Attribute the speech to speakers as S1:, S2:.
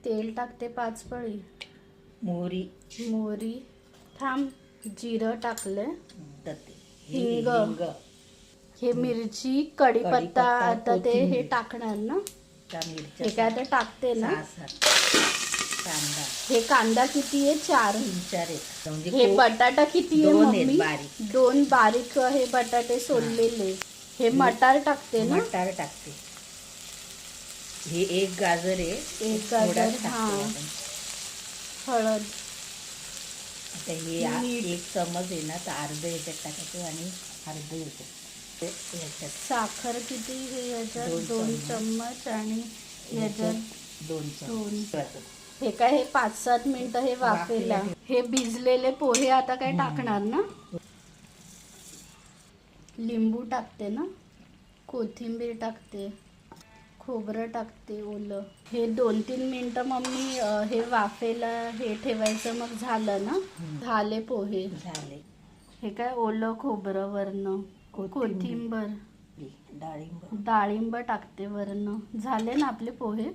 S1: तेल टाकते 5 पळी.
S2: मोहरी
S1: थांब. जिरं टाकले. हिंग. हे मिरची कढीपत्ता. आता ते हे टाकणार ना. हे काय आता टाकते ना.
S2: कांदा.
S1: हे कांदा किती आहे? 4.
S2: म्हणजे
S1: हे बटाटा किती आहे मम्मी? 2 बारीक हे बटाटे सोललेले. हे मटार टाकते ना.
S2: मटार टाकते. हे 1 गाजर आहे.
S1: 1 गाजर. हां. हळद.
S2: आता हे 1 चमच आहे ना, तर अर्ध याच्यात टाकायचं आणि अर्ध याच्यात.
S1: साखर किती? हे याच्यात 2 चम्मच आणि याच्यात 2. हे काय हे 5-7 मिनिटं हे वाफेला. हे भिजलेले पोहे आता काय टाकणार ना. लिंबू टाकते ना. कोथिंबीर टाकते. खोबरं टाकते ओलं. हे 2-3 मिनिटं मम्मी हे वाफेला हे ठेवायचं. मग झालं ना. झाले पोहे.
S2: झाले.
S1: हे काय ओलं खोबरं वरनं. कोथिंबर.
S2: डाळिंब.
S1: डाळिंब टाकते वरनं. झाले ना आपले पोहे.